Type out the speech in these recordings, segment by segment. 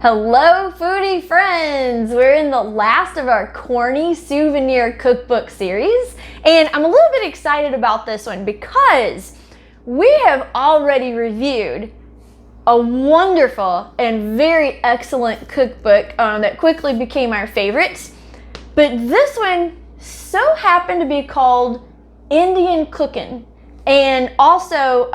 Hello foodie friends! We're in the last of our Corny Souvenir cookbook series, and I'm a little bit excited about this one because we have already reviewed a wonderful and very excellent cookbook that quickly became our favorites. But this one so happened to be called Indian Cookin', and also,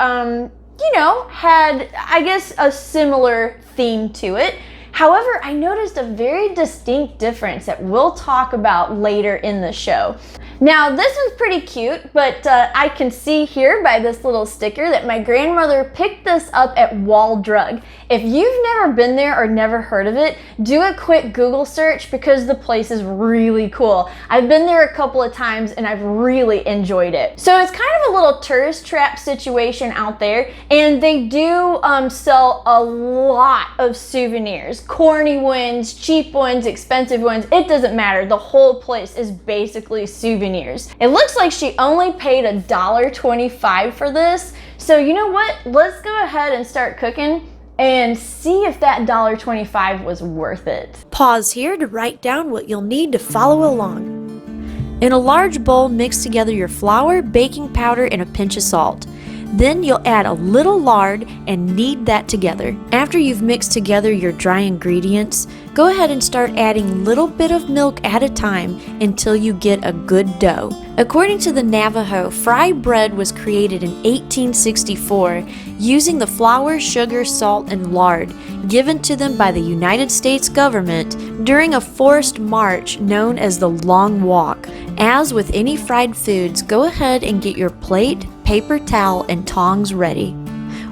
had, I guess, a similar theme to it. However, I noticed a very distinct difference that we'll talk about later in the show. Now, this one's pretty cute, but I can see here by this little sticker that my grandmother picked this up at Wall Drug. If you've never been there or never heard of it, do a quick Google search because the place is really cool. I've been there a couple of times and I've really enjoyed it. So it's kind of a little tourist trap situation out there, and they do sell a lot of souvenirs. Corny ones, cheap ones, expensive ones, it doesn't matter. The whole place is basically souvenirs. It looks like she only paid $1.25 for this. So you know what? Let's go ahead and start cooking and see if that $1.25 was worth it. Pause here to write down what you'll need to follow along. In a large bowl, mix together your flour, baking powder, and a pinch of salt. Then you'll add a little lard and knead that together. After you've mixed together your dry ingredients, go ahead and start adding a little bit of milk at a time until you get a good dough. According to the Navajo, fry bread was created in 1864 using the flour, sugar, salt, and lard given to them by the United States government during a forced march known as the Long Walk. As with any fried foods, go ahead and get your plate, paper towel, and tongs ready.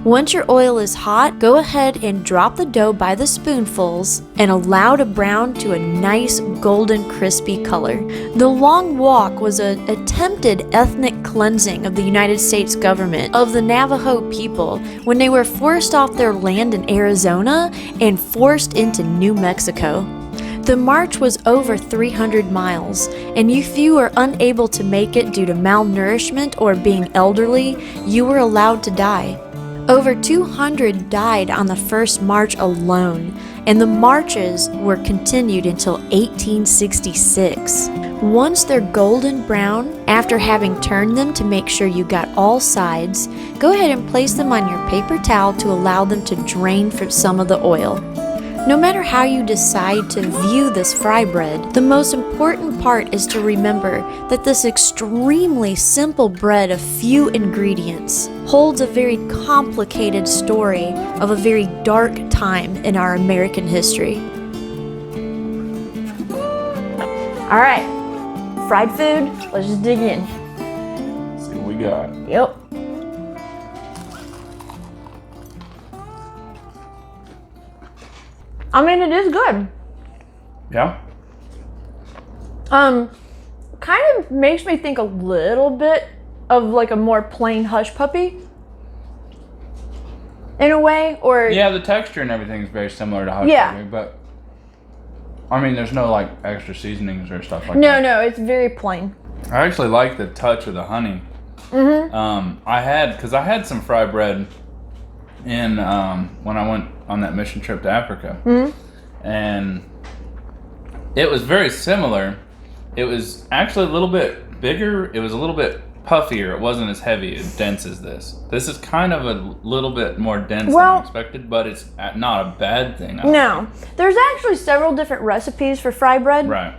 Once your oil is hot, go ahead and drop the dough by the spoonfuls and allow to brown to a nice golden crispy color. The Long Walk was an attempted ethnic cleansing of the United States government of the Navajo people when they were forced off their land in Arizona and forced into New Mexico. The march was over 300 miles, and if you were unable to make it due to malnourishment or being elderly, you were allowed to die. Over 200 died on the first march alone, and the marches were continued until 1866. Once they're golden brown, after having turned them to make sure you got all sides, go ahead and place them on your paper towel to allow them to drain from some of the oil. No matter how you decide to view this fry bread, the most important part is to remember that this extremely simple bread of few ingredients holds a very complicated story of a very dark time in our American history. All right, fried food, let's just dig in. See what we got. Yep. I mean, it is good. Yeah? Kind of makes me think a little bit of like a more plain Hush Puppy in a way, or... Yeah, the texture and everything is very similar to Hush Puppy, but I mean, there's no like extra seasonings or stuff like that. No, it's very plain. I actually like the touch of the honey. Mm-hmm. I had some fry bread in when I went on that mission trip to Africa, and it was very similar. It was actually a little bit bigger. It was a little bit puffier. It wasn't as heavy and dense as this. This is kind of a little bit more dense than I expected, but it's not a bad thing. No, there's actually several different recipes for fry bread. Right.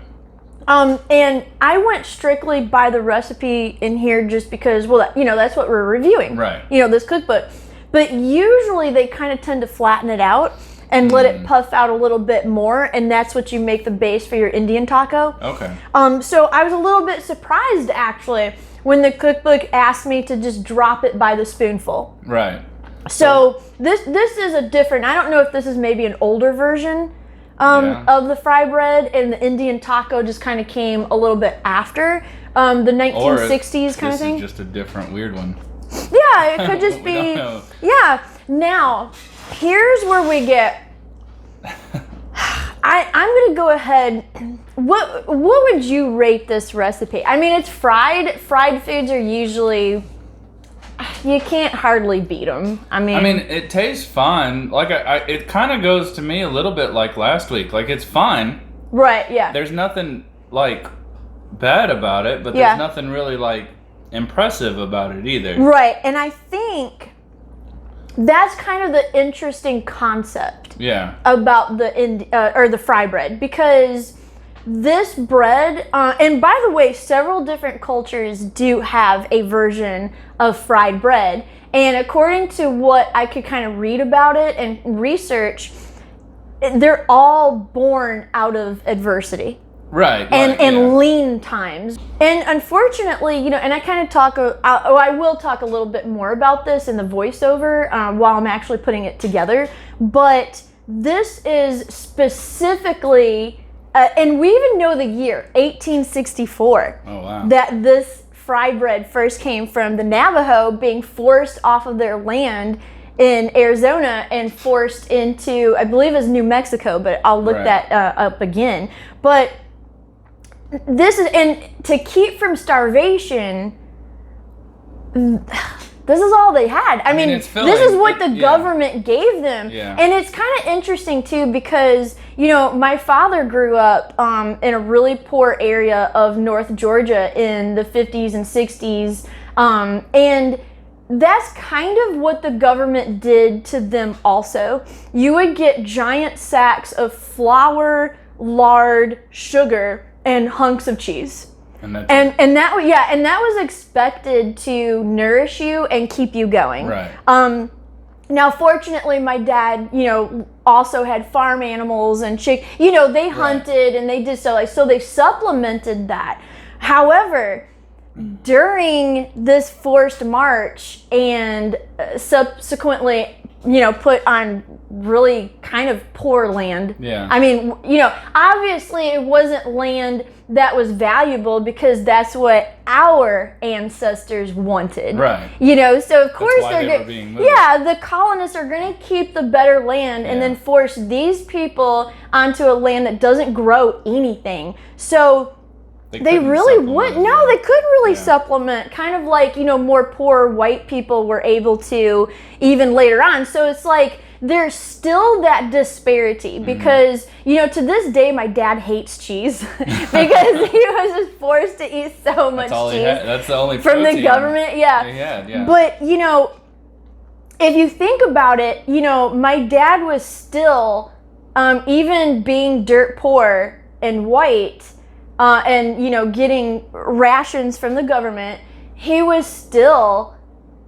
And I went strictly by the recipe in here just because, well, that's what we're reviewing. Right. This cookbook. But usually they kind of tend to flatten it out and let it puff out a little bit more, and that's what you make the base for your Indian taco. Okay. So I was a little bit surprised actually when the cookbook asked me to just drop it by the spoonful. Right. So this is a different, I don't know if this is maybe an older version of the fry bread, and the Indian taco just kind of came a little bit after the 1960s kind of thing. This is just a different weird one. Yeah, it could just be. Yeah. Now, here's where we get. I'm gonna go ahead. What would you rate this recipe? I mean, it's fried. Fried foods are usually you can't hardly beat them. I mean, it tastes fine. Like it kind of goes to me a little bit like last week. Like it's fine. Right. Yeah. There's nothing like bad about it, but there's nothing really like impressive about it either. Right, and I think that's kind of the interesting concept. Yeah. About the fry bread, because this bread, and by the way, several different cultures do have a version of fried bread, and according to what I could kind of read about it and research, they're all born out of adversity. Right. And lean times. And unfortunately, and I kind of I will talk a little bit more about this in the voiceover while I'm actually putting it together, but this is specifically, and we even know the year, 1864. Oh, wow. That this fry bread first came from the Navajo being forced off of their land in Arizona and forced into, I believe it's New Mexico, but I'll look that up again. But this is, and to keep from starvation, this is all they had. I mean this is what the government gave them. Yeah. And it's kind of interesting too, because, my father grew up in a really poor area of North Georgia in the 50s and 60s. And that's kind of what the government did to them also. You would get giant sacks of flour, lard, sugar, and hunks of cheese. And that was expected to nourish you and keep you going. Right. Now, fortunately, my dad, also had farm animals and they hunted and they did so they supplemented that. However, during this forced march and subsequently, put on really kind of poor land. Yeah. I mean, obviously it wasn't land that was valuable because that's what our ancestors wanted. Right. So of course the colonists are going to keep the better land and then force these people onto a land that doesn't grow anything. So they really would. No, they couldn't really supplement. Kind of like, more poor white people were able to even later on. So it's like there's still that disparity because, to this day, my dad hates cheese because he was just forced to eat so much cheese. That's the only from the government. Yeah. But, if you think about it, my dad was still, even being dirt poor and white, and getting rations from the government, he was still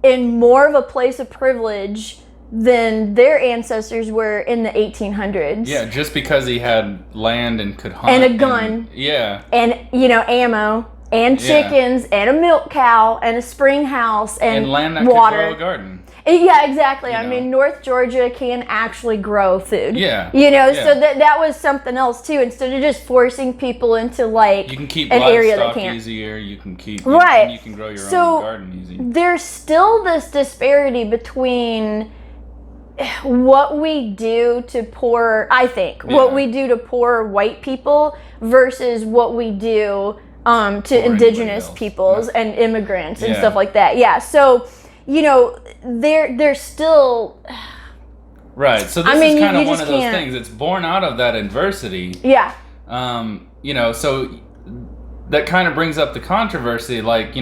in more of a place of privilege than their ancestors were in the 1800s. Yeah, just because he had land and could hunt. And a gun. And, ammo. And chickens. And a milk cow. And a spring house. And land that water. Could grow a garden. Yeah, exactly. I mean, North Georgia can actually grow food. Yeah. So that was something else too. Instead of just forcing people into like you can keep an area that livestock can't. Easier. You can keep right. You can grow your own garden easy. There's still this disparity between what we do to poor, I think, what we do to poor white people versus what we do to indigenous peoples and immigrants and stuff like that. Yeah. So. They're still right. So this is kind of one of those things. It's born out of that adversity. Yeah. So that kind of brings up the controversy. Like,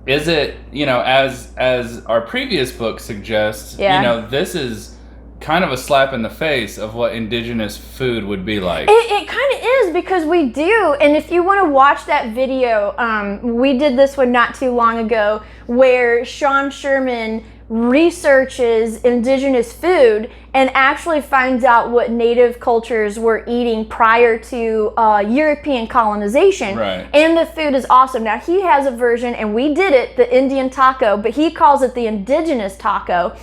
is it, as our previous book suggests, this is kind of a slap in the face of what indigenous food would be like. It kind of is, because we do. And if you want to watch that video, we did this one not too long ago where Sean Sherman researches indigenous food and actually finds out what native cultures were eating prior to European colonization. Right. And the food is awesome. Now, he has a version, and we did it, the Indian taco, but he calls it the indigenous taco.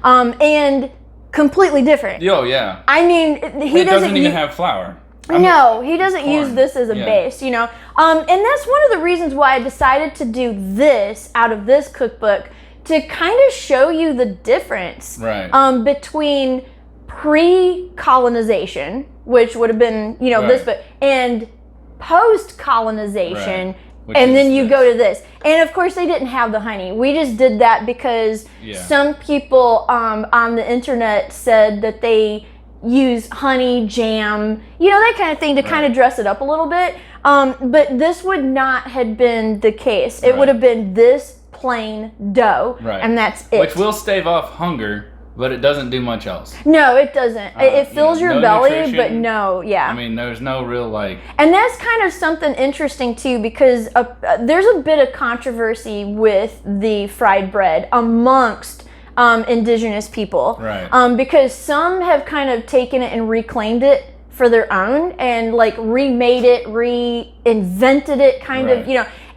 And completely different. Oh, yeah. I mean, he doesn't even have flour. No, he doesn't use this as a base, And that's one of the reasons why I decided to do this out of this cookbook, to kind of show you the difference between pre-colonization, which would have been, this book, and post-colonization And then you go to this. And of course they didn't have the honey. We just did that because some people on the internet said that they use honey, jam, that kind of thing to kind of dress it up a little bit. But this would not have been the case. It would have been this plain dough, and that's it. Which will stave off hunger, but it doesn't do much else. No, it doesn't. It fills your belly, but no, I mean, there's no real And that's kind of something interesting too, because there's a bit of controversy with the fried bread amongst indigenous people, because some have kind of taken it and reclaimed it for their own and remade it, reinvented it, kind of,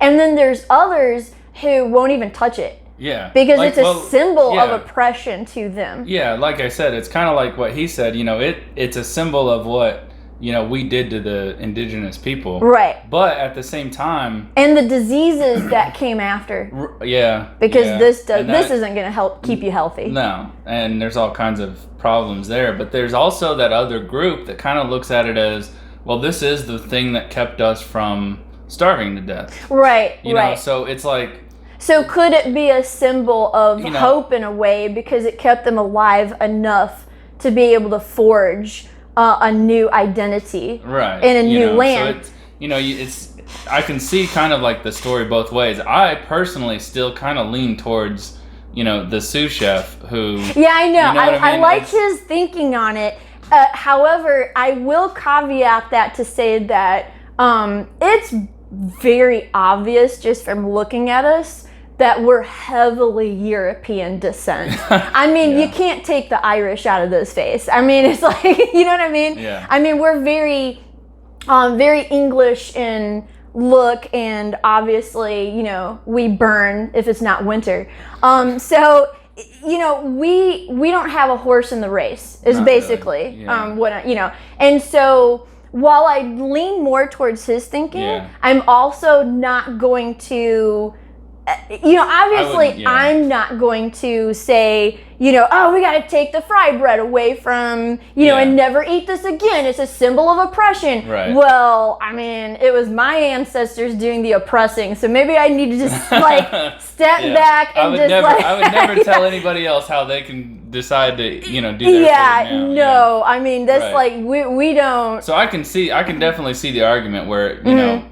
and then there's others who won't even touch it. Yeah. Because it's a symbol of oppression to them. Yeah, like I said, it's kind of like what he said, it's a symbol of what, we did to the indigenous people. Right. But at the same time... And the diseases that came after. Yeah. Because this isn't going to help keep you healthy. No. And there's all kinds of problems there. But there's also that other group that kind of looks at it as, well, this is the thing that kept us from starving to death. Right, right. So it's like... So could it be a symbol of hope in a way because it kept them alive enough to be able to forge a new identity in a new land? So it's I can see kind of like the story both ways. I personally still kind of lean towards the sous chef who. Yeah, I know. I like his thinking on it. However, I will caveat that to say that it's very obvious just from looking at us that we're heavily European descent. I mean, you can't take the Irish out of this face. I mean, it's like, you know what I mean? Yeah. I mean, we're very, very English in look, and obviously, we burn if it's not winter. So, we don't have a horse in the race. Is not basically really. What and so. While I lean more towards his thinking, I'm also not going to. Obviously, I'm not going to say, oh, we got to take the fried bread away from, and never eat this again. It's a symbol of oppression. Right. Well, I mean, it was my ancestors doing the oppressing, so maybe I need to just step back and I would never tell anybody else how they can decide to, do their thing now. No, I mean, that's we don't. So I can definitely see the argument where,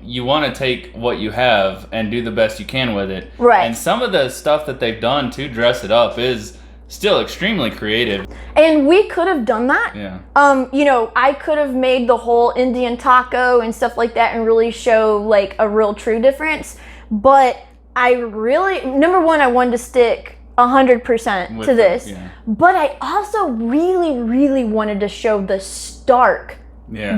you want to take what you have and do the best you can with it. Right. And some of the stuff that they've done to dress it up is still extremely creative. And we could have done that. Yeah. I could have made the whole Indian taco and stuff like that and really show a real true difference. But I really, number one, I wanted to stick 100% to this. But I also really, really wanted to show the stark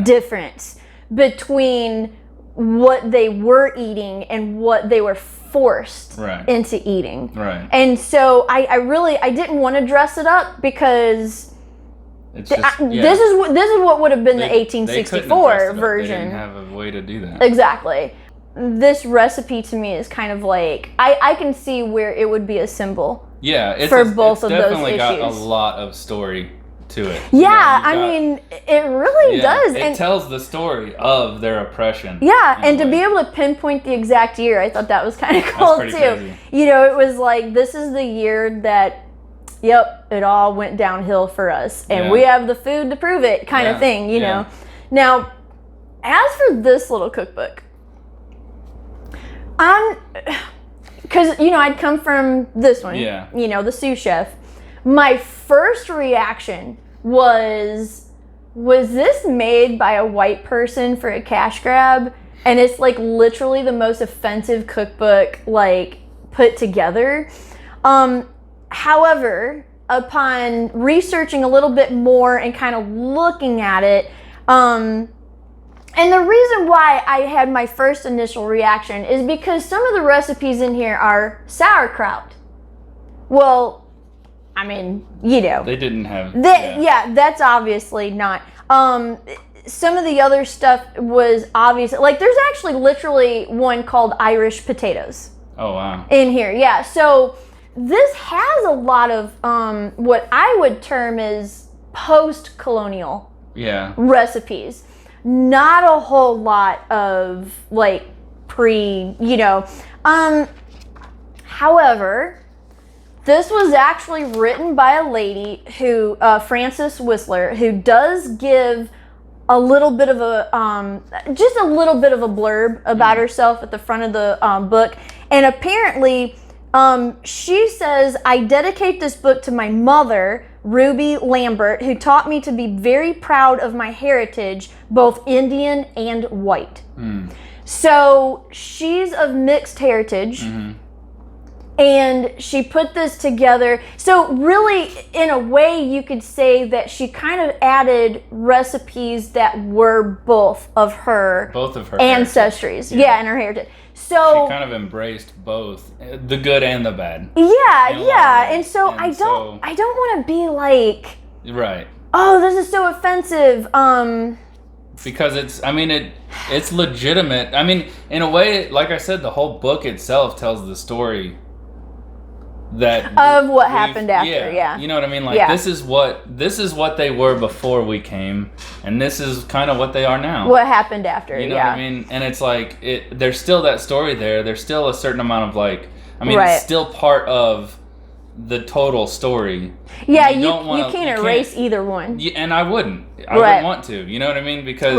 difference between what they were eating and what they were forced into eating. Right. And so I didn't want to dress it up because this is what would have been the 1864 version. They didn't have a way to do that. Exactly. This recipe to me is kind of like I can see where it would be a symbol. Yeah, for both of those issues. It's definitely got a lot of story to it. Yeah, I mean, it really does. It tells the story of their oppression. Yeah, and to be able to pinpoint the exact year, I thought that was kind of cool too. Crazy. It was like, this is the year that, it all went downhill for us, and we have the food to prove it, kind of thing, you know. Now, as for this little cookbook, because, I'd come from this one, the sous chef. My first reaction was this made by a white person for a cash grab? And it's literally the most offensive cookbook put together. However, upon researching a little bit more and kind of looking at it, and the reason why I had my first initial reaction is because some of the recipes in here are sauerkraut. Well, I mean, They didn't have... that's obviously not. Some of the other stuff was obvious. There's actually literally one called Irish potatoes. Oh, wow. In here, yeah. So this has a lot of what I would term as post-colonial recipes. Not a whole lot of However, this was actually written by a lady who, Frances Whisler, who does give a little bit of just a little bit of a blurb about herself at the front of the book. And apparently, she says, I dedicate this book to my mother, Ruby Lambert, who taught me to be very proud of my heritage, both Indian and white. So she's of mixed heritage. And she put this together. So really, in a way, you could say that she kind of added recipes that were both of her ancestries. Yeah, and her heritage. So she kind of embraced both the good and the bad. Yeah. And so I don't want to be like, right. Oh, this is so offensive. Because it's legitimate. I mean, in a way, like I said, the whole book itself tells the story of what happened after. Yeah. You know what I mean? Like this is what they were before we came, and this is kind of what they are now. What happened after? You know what I mean? And it's like there's still that story there. There's still a certain amount of it's still part of the total story. Yeah, you can't erase either one. And I wouldn't. I wouldn't want to. You know what I mean? Because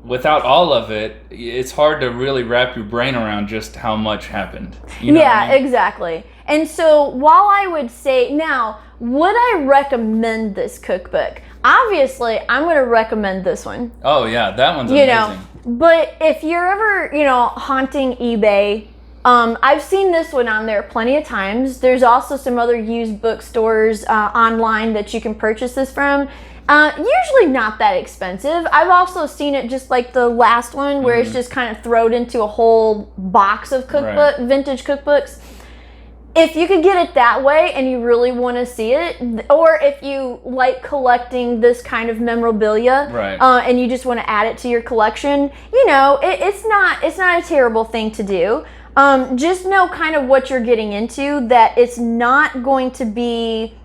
without all of it, it's hard to really wrap your brain around just how much happened. You know what I mean? Exactly. And so while I would say, now, would I recommend this cookbook? Obviously, I'm going to recommend this one. Oh, yeah. That one's amazing. But if you're ever, haunting eBay, I've seen this one on there plenty of times. There's also some other used bookstores online that you can purchase this from. Usually not that expensive. I've also seen it just like the last one where it's just kind of thrown into a whole box of vintage cookbooks. If you could get it that way and you really want to see it, or if you like collecting this kind of memorabilia, and you just want to add it to your collection, it's not a terrible thing to do. Just know kind of what you're getting into, that it's not going to be,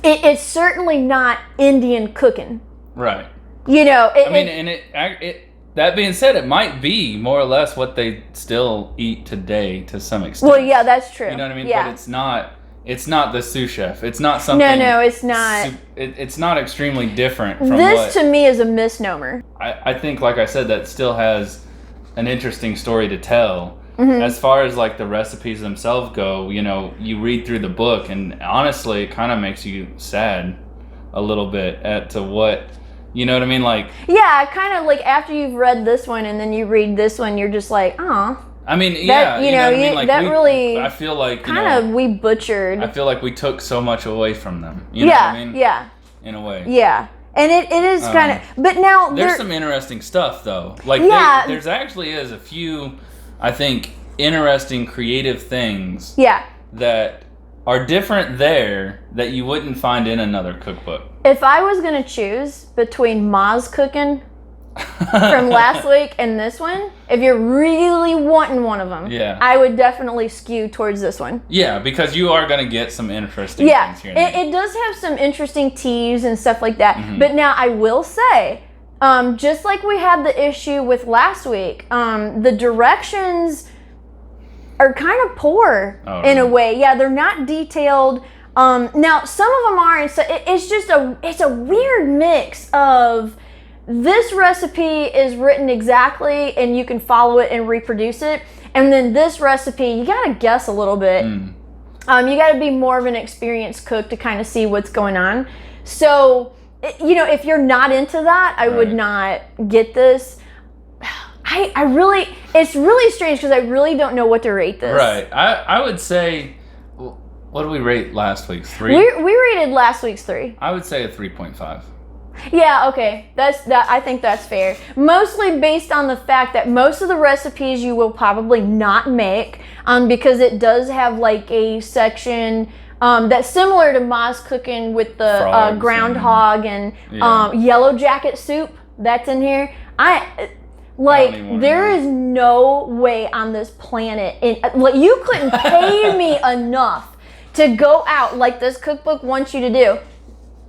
it's certainly not Indian cooking. Right. That being said, it might be more or less what they still eat today to some extent. Well, yeah, that's true. You know what I mean? Yeah. But it's not the sous chef. It's not something. No, it's not. It's not extremely different from this to me is a misnomer. I think, like I said, that still has an interesting story to tell. As far as like the recipes themselves go, you read through the book, and honestly, it kind of makes you sad a little bit at to what. You know what I mean? Like, yeah, kind of like after you've read this one and then you read this one, you're just like, oh. I mean, yeah, you know what I mean? Like, really. I feel like kind of we butchered. I feel like we took so much away from them. You know what I mean? Yeah. In a way. Yeah, and it is kind of. But now there's some interesting stuff though. Like, there's actually is a few, I think, interesting creative things. Yeah. That are different there that you wouldn't find in another cookbook. If I was going to choose between Ma's Cookin' from last week and this one, if you're really wanting one of them, I would definitely skew towards this one. Yeah, because you are going to get some interesting things here. It does have some interesting teas and stuff like that. But now I will say, just like we had the issue with last week, the directions are kind of poor in a way. Yeah, they're not detailed. Now some of them are, and so it's a weird mix of this recipe is written exactly and you can follow it and reproduce it, and then this recipe you gotta guess a little bit. You gotta be more of an experienced cook to kind of see what's going on. So if you're not into that, I would not get this. It's really strange because I really don't know what to rate this. Right. I would say, what did we rate last week's? 3? We rated last week's 3. I would say a 3.5. Yeah, okay. I think that's fair. Mostly based on the fact that most of the recipes you will probably not make, because it does have like a section that's similar to Ma's Cookin' with the groundhog and yellow jacket soup that's in here. There is no way on this planet, you couldn't pay me enough to go out like this cookbook wants you to do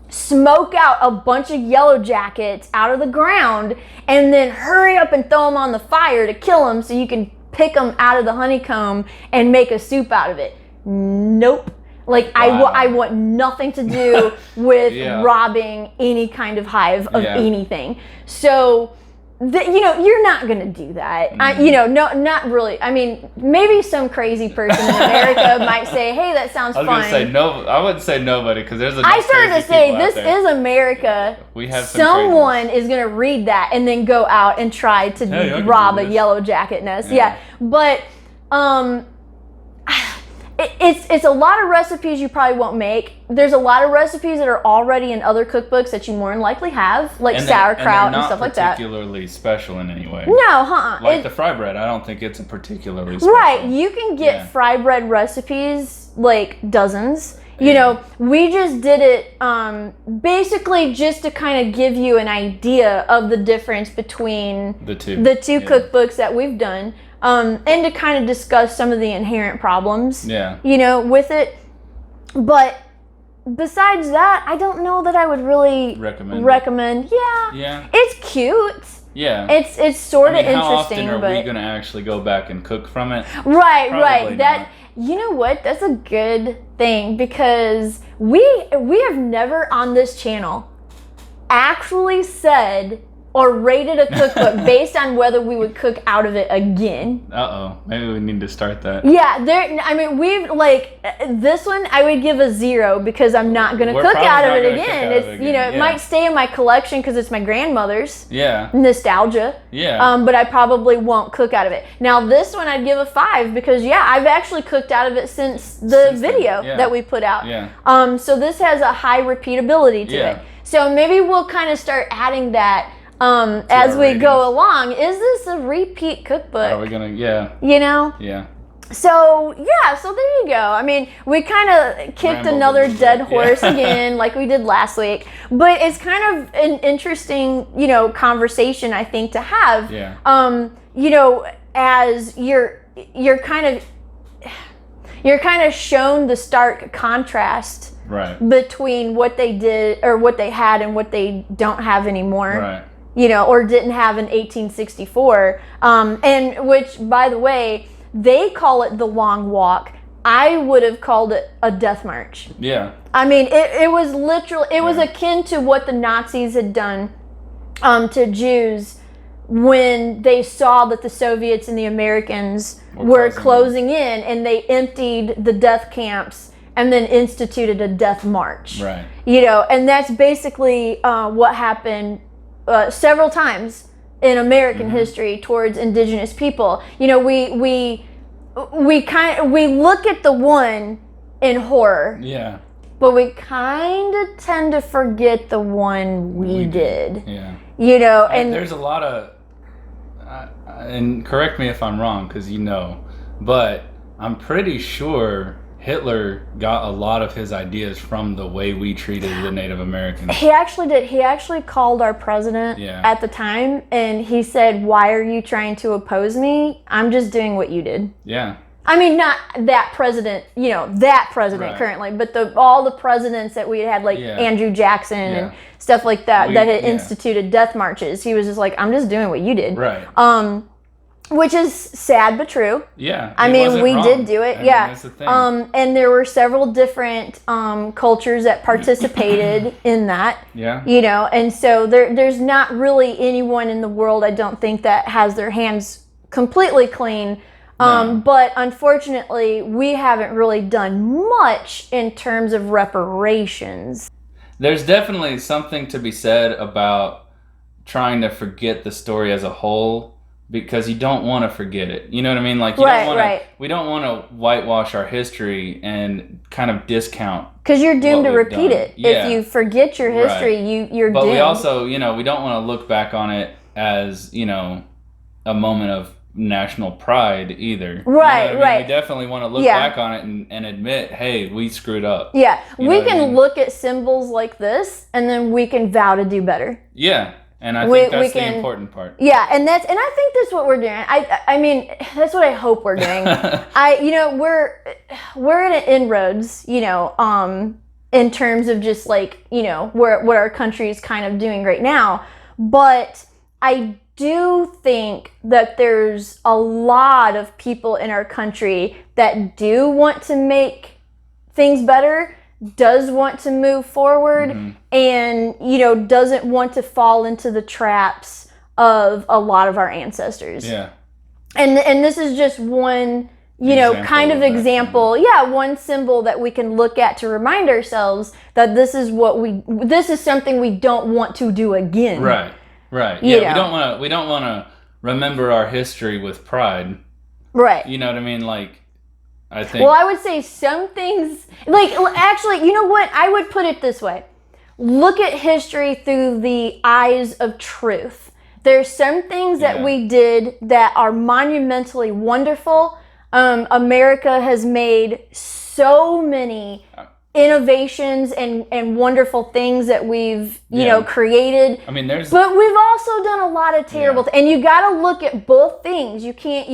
smoke out a bunch of yellow jackets out of the ground, and then hurry up and throw them on the fire to kill them so you can pick them out of the honeycomb and make a soup out of it. Nope. Like, wow. I want nothing to do with robbing any kind of hive of anything. So, you're not going to do that. No, not really. I mean, maybe some crazy person in America might say, hey, that sounds fun. I was going to say, no, I wouldn't say nobody, because there's I started to say, this is America. We have someone is going to read that and then go out and try to rob a yellow jacket nest. Yeah. But, it's a lot of recipes you probably won't make. There's a lot of recipes that are already in other cookbooks that you more than likely have, like sauerkraut and stuff like that. Particularly special in any way. No, Like the fry bread, I don't think it's a particularly special. Right, you can get fry bread recipes, like dozens. We just did it basically just to kind of give you an idea of the difference between the two cookbooks that we've done. And to kind of discuss some of the inherent problems, with it. But besides that, I don't know that I would really recommend. Yeah. It's cute. Yeah. It's sort of interesting. How often are we going to actually go back and cook from it? Right, probably right. That, you know what? That's a good thing, because we have never on this channel actually said or rated a cookbook based on whether we would cook out of it again. Maybe we need to start that. Yeah, we've this one I would give a 0 because I'm not gonna cook out of it again. It might stay in my collection because it's my grandmother's. Yeah. Nostalgia. Yeah. But I probably won't cook out of it. Now this one I'd give a 5 because I've actually cooked out of it since the video that we put out. Yeah. So this has a high repeatability to it. So maybe we'll kind of start adding that as we go along. Is this a repeat cookbook? Are we gonna? Yeah. Yeah. So there you go. I mean, we kind of kicked another dead horse again, like we did last week. But it's kind of an interesting, conversation I think to have. Yeah. As you're kind of shown the stark contrast. Right. Between what they did or what they had and what they don't have anymore. Right. Or didn't have in 1864. And which, by the way, they call it the Long Walk. I would have called it a death march. Yeah. I mean, it was literally, it was akin to what the Nazis had done to Jews when they saw that the Soviets and the Americans were closing in, and they emptied the death camps and then instituted a death march. Right. And that's basically what happened several times in American history towards Indigenous people. We look at the one in horror. Yeah. But we kind of tend to forget the one we did. Yeah. And there's a lot of, and correct me if I'm wrong, because but I'm pretty sure Hitler got a lot of his ideas from the way we treated the Native Americans. He actually did. He actually called our president at the time, and he said, "Why are you trying to oppose me? I'm just doing what you did." Yeah. I mean, not that president, currently, but all the presidents that we had, like Andrew Jackson and stuff like that, that had instituted death marches. He was just like, "I'm just doing what you did." Right. Which is sad but true. Yeah. I mean, we did do it. That's the thing. And there were several different cultures that participated in that. Yeah. And so there's not really anyone in the world, I don't think, that has their hands completely clean. No. But unfortunately, we haven't really done much in terms of reparations. There's definitely something to be said about trying to forget the story as a whole, because you don't want to forget it. You know what I mean? Like, we don't want to whitewash our history and kind of discount. Because you're doomed to repeat it. Yeah. If you forget your history, you're but doomed. But we also, we don't want to look back on it as, a moment of national pride either. Right, right. We definitely want to look back on it and admit, hey, we screwed up. Yeah, we can look at symbols like this, and then we can vow to do better. Yeah. And I think that's the important part. Yeah, and I think that's what we're doing. I mean, that's what I hope we're doing. We're at an inroads, in in terms of just like, you know, what our country is kind of doing right now. But I do think that there's a lot of people in our country that do want to make things better, does want to move forward, and, you know, doesn't want to fall into the traps of a lot of our ancestors. Yeah. And this is just one, you know, kind of example. Yeah, one symbol that we can look at to remind ourselves that this is something we don't want to do again. Right. Right. Yeah, we don't want to remember our history with pride. Right. You know what I mean? Like, I think. Well, I would say some things, like, actually, you know what? I would put it this way. Look at history through the eyes of truth. There's some things that we did that are monumentally wonderful. America has made so many innovations and wonderful things that we've, you know, created. I mean, but we've also done a lot of terrible things. And you got to look at both things. You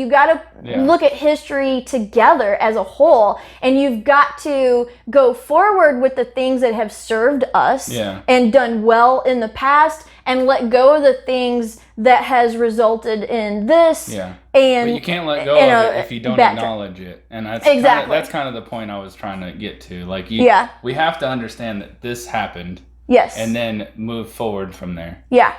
got to look at history together as a whole. And you've got to go forward with the things that have served us and done well in the past, and let go of the things that has resulted in this. Yeah. And but you can't let go of it if you don't acknowledge it. And that's that's kind of the point I was trying to get to. Like, we have to understand that this happened. Yes. And then move forward from there. Yeah.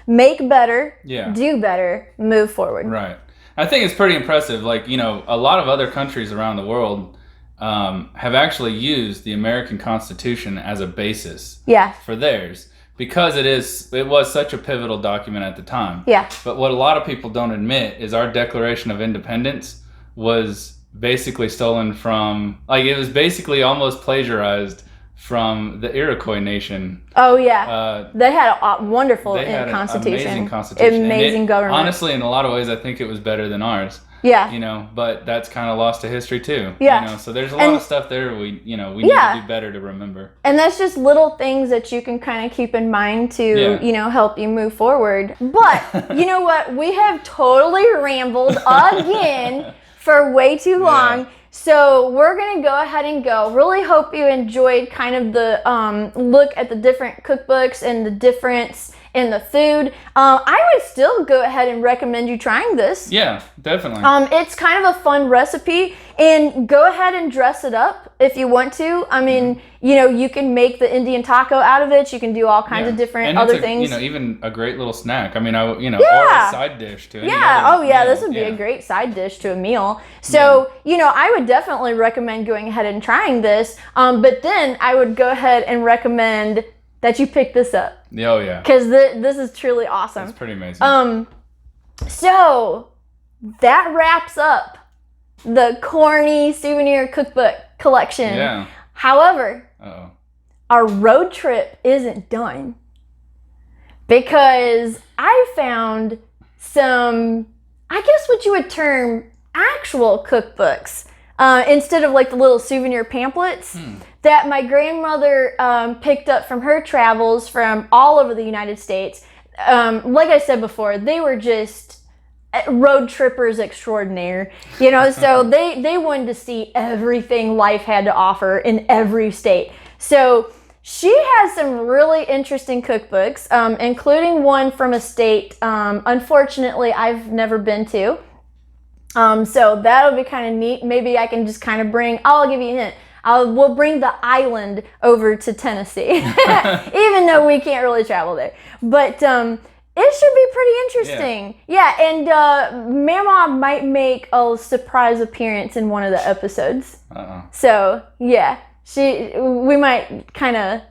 Make better. Yeah. Do better. Move forward. Right. I think it's pretty impressive. Like, you know, a lot of other countries around the world have actually used the American Constitution as a basis for theirs. Because it was such a pivotal document at the time. Yeah. But what a lot of people don't admit is our Declaration of Independence was basically stolen from, like, it was basically almost plagiarized from the Iroquois nation. Oh, yeah. They had a wonderful constitution. Amazing constitution. Amazing government. Honestly, in a lot of ways, I think it was better than ours. Yeah. You know, but that's kind of lost to history too. Yeah. You know, so there's a lot of stuff there we need to do better to remember. And that's just little things that you can kind of keep in mind to, you know, help you move forward. But you know what? We have totally rambled again for way too long. Yeah. So we're going to go ahead and go. Really hope you enjoyed kind of the look at the different cookbooks and the difference in the food. I would still go ahead and recommend you trying this. Yeah, definitely. It's kind of a fun recipe, and go ahead and dress it up if you want to. I mean, you know, you can make the Indian taco out of it. You can do all kinds of different other things. You know, even a great little snack. I mean, or a side dish to it. Yeah. This would be a great side dish to a meal. So, you know, I would definitely recommend going ahead and trying this. But then I would go ahead and recommend that you pick this up. Oh, yeah. Because this is truly awesome. It's pretty amazing. So that wraps up the Corny Souvenir Cookbook collection. Yeah. However, our road trip isn't done, because I found some, I guess what you would term actual cookbooks, instead of like the little souvenir pamphlets that my grandmother picked up from her travels from all over the United States. Like I said before, they were just road trippers extraordinaire, you know, so they wanted to see everything life had to offer in every state. So she has some really interesting cookbooks, including one from a state, unfortunately, I've never been to. So that'll be kind of neat. Maybe I can just kind of I'll give you a hint. We'll bring the island over to Tennessee, even though we can't really travel there. But it should be pretty interesting. Yeah, and Mama might make a surprise appearance in one of the episodes. So, yeah, we might kind of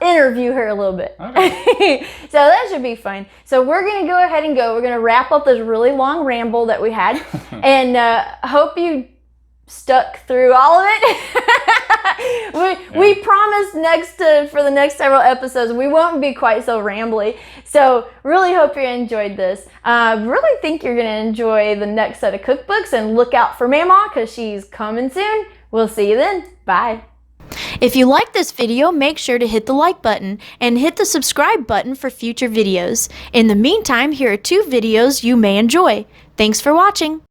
interview her a little bit. Okay. So that should be fun. So we're going to go ahead and go. We're going to wrap up this really long ramble that we had, and hope you stuck through all of it. We promise for the next several episodes we won't be quite so rambly. So really hope you enjoyed this. Really think you're going to enjoy the next set of cookbooks, and look out for Mama, because she's coming soon. We'll see you then. Bye. If you like this video, make sure to hit the like button and hit the subscribe button for future videos. In the meantime, here are 2 videos you may enjoy. Thanks for watching.